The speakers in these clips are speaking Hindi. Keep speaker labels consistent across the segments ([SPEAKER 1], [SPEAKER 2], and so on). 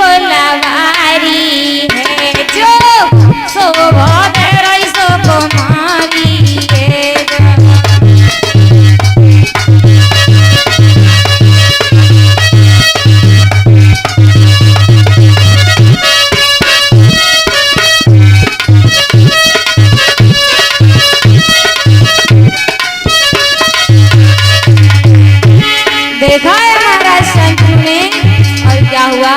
[SPEAKER 1] फुलवारी है जो शोभा दे रही सो कुमारी है। देखा है महाराज शंतनु ने और क्या हुआ।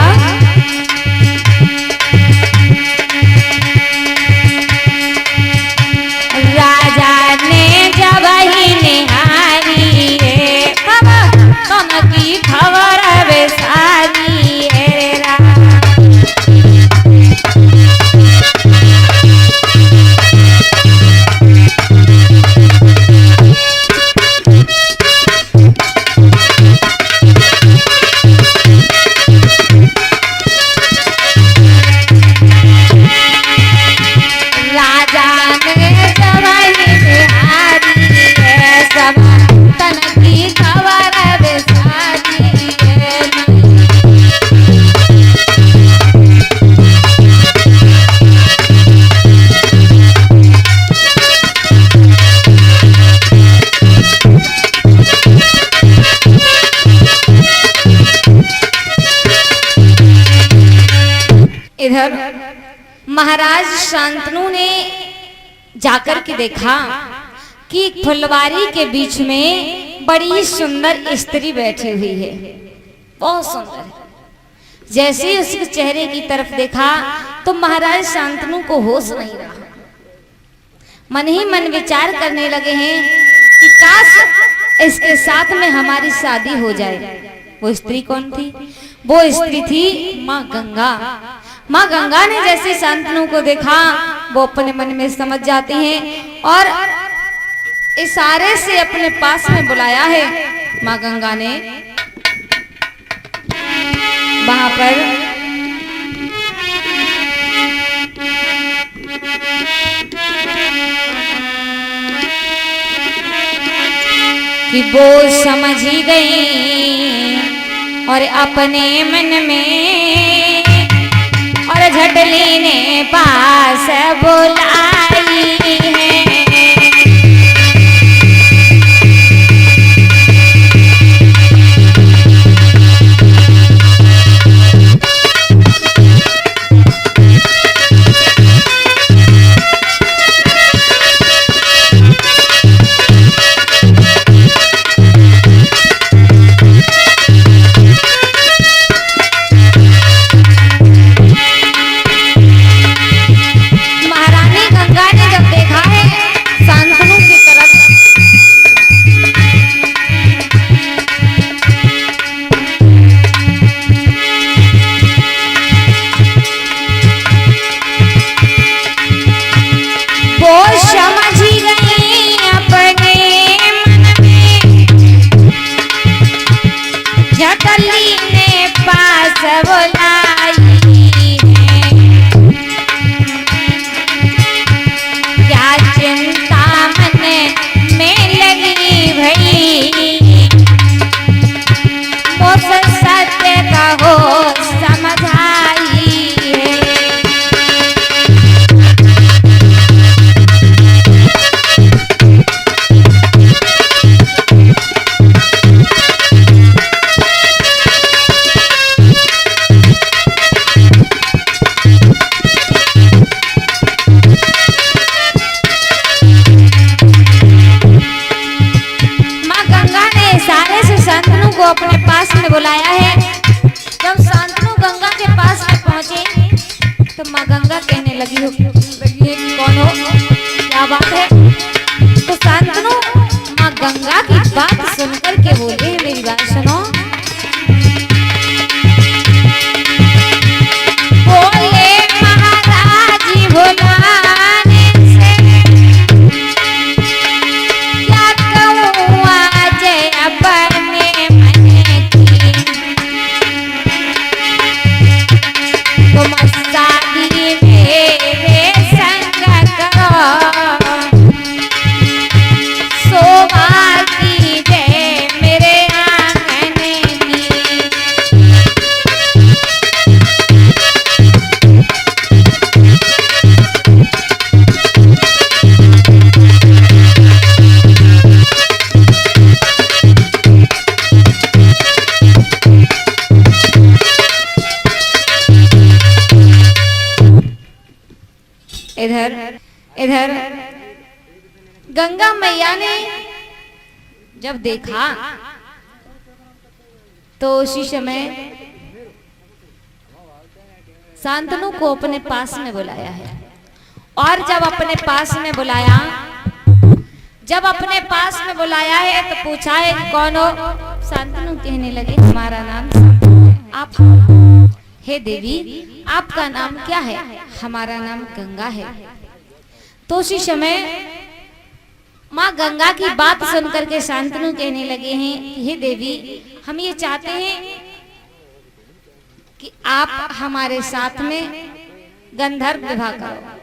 [SPEAKER 1] राजा ने जब ही निहारी है कम की खबर बेसारी है। इधर महाराज शांतनु ने जाकर के देखा कि फुलवारी के बीच में बड़ी सुंदर स्त्री बैठी हुई है, बहुत सुंदर। जैसे ही उसके चेहरे की तरफ देखा तो महाराज शांतनु को होश नहीं रहा। मन ही मन विचार करने लगे हैं कि काश इसके साथ में हमारी शादी हो जाए। वो स्त्री कौन थी? वो स्त्री थी माँ गंगा। माँ गंगा ने जैसे शांतनु को देखा वो अपने मन में समझ जाती हैं और इशारे से अपने पास में बुलाया है। माँ गंगा ने वहां पर कि वो समझ ही गई और अपने मन में और झटली ने पास बुलाई है। अपने पास में बुलाया है। जब शांतनु गंगा के पास में पहुंचे तो माँ गंगा कहने लगी है कि कौन हो, क्या बात है। तो शांतनु माँ गंगा की बात सुनकर के बोले, मेरी बात सुनो। बोले महाराज बुलाने से क्या कहूँ आज अपने शादी मेरे संग करो, सोभाग्य इधर इधर गंगा मैया ने जब देखा तो उसी समय शांतनु को अपने पास में बुलाया है। और जब अपने पास में बुलाया है तो पूछा है कि कौन हो। शांतनु कहने लगे हमारा नाम शांतनु है। आप हे देवी आपका नाम क्या है। हमारा नाम गंगा है। तो उसी समय माँ गंगा की बात सुनकर के शांतनु कहने लगे हैं कि हे देवी हम ये चाहते हैं कि आप हमारे साथ में गंधर्व विवाह करो।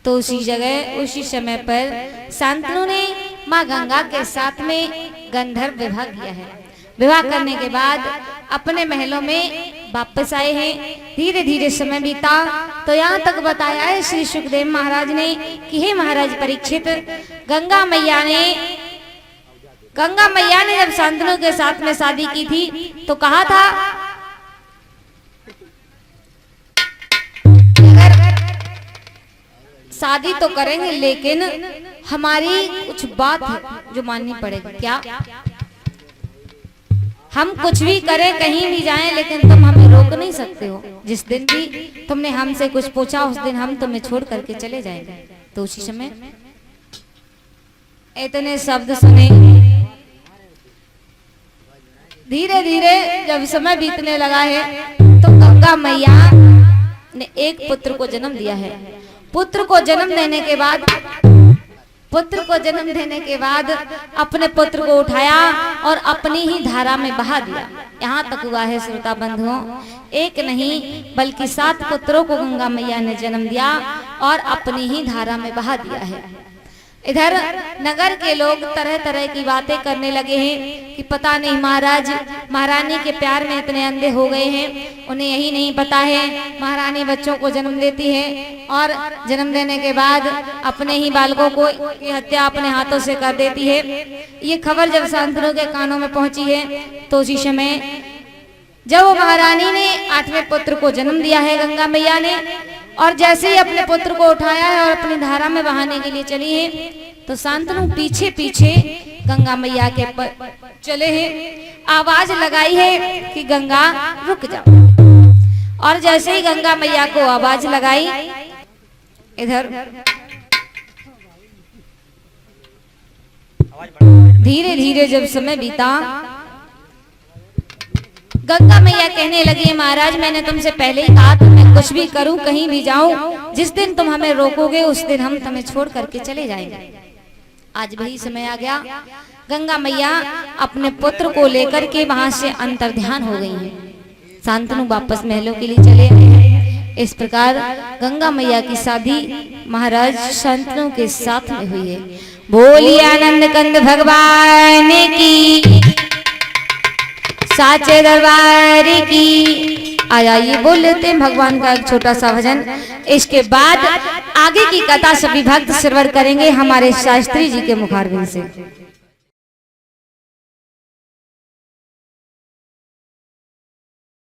[SPEAKER 1] तो उसी जगह उसी समय पर शांतनु ने माँ गंगा के साथ में गंधर्व विवाह किया है। विवाह करने के बाद अपने महलों में वापस आए हैं। धीरे धीरे समय बीता तो यहाँ तक बताया है श्री सुखदेव महाराज ने कि हे महाराज परीक्षित, गंगा मैया ने जब शांतनु के साथ में शादी की थी तो कहा था शादी तो करेंगे लेकिन हमारी कुछ बात है जो माननी पड़ेगी। क्या? हम कुछ भी करें कहीं भी जाएं लेकिन तुम हमें रोक नहीं सकते हो। जिस दिन भी तुमने हमसे कुछ पूछा उस दिन हम तुम्हें छोड़ करके चले जाएंगे। तो उसी समय इतने शब्द सुने। धीरे धीरे जब समय बीतने लगा है तो गंगा मैया ने एक पुत्र को जन्म दिया है। पुत्र को जन्म देने के बाद अपने पुत्र को उठाया और अपनी ही धारा में बहा दिया। यहाँ तक हुआ है श्रोता बंधुओं, एक नहीं बल्कि 7 पुत्रों को गंगा मैया ने जन्म दिया और अपनी ही धारा में बहा दिया है। इधर नगर के लोग तरह तरह की बातें करने लगे हैं कि पता नहीं महाराज महारानी के प्यार में इतने अंधे हो गए हैं, उन्हें यही नहीं पता है महारानी बच्चों को जन्म देती है और जन्म देने के बाद अपने ही बालकों को की हत्या अपने हाथों से कर देती है। ये खबर जब शांतनु के कानों में पहुंची है तो उसी समय जब वो महारानी ने 8वें पुत्र को जन्म दिया है गंगा मैया ने, और जैसे ही अपने पुत्र को उठाया है और अपनी धारा में बहाने के लिए चली है तो शांतनु पीछे पीछे गंगा मैया के चले हैं। आवाज लगाई है कि गंगा रुक जाओ। और जैसे ही गंगा मैया को आवाज लगाई, इधर धीरे धीरे जब समय बीता गंगा मैया कहने लगी महाराज मैंने तुमसे पहले ही कहा था मैं कुछ भी करूं कहीं भी जाऊं, जिस दिन तुम हमें रोकोगे उस दिन हम तुम्हें छोड़ करके चले जाएंगे। आज वही समय आ गया। गंगा मैया अपने पुत्र को लेकर के वहां से अंतर्ध्यान हो गई है। शांतनु वापस महलों के लिए चले आए। इस प्रकार गंगा मैया की शादी महाराज शांतनु के साथ में हुई है। बोलिए आनंद कंद भगवान की, साचे दरबार की। आइए बोल लेते हैं भगवान का एक छोटा सा भजन। इसके बाद आगे की कथा सभी भक्त श्रवण करेंगे हमारे शास्त्री जी के मुखारबिंद से।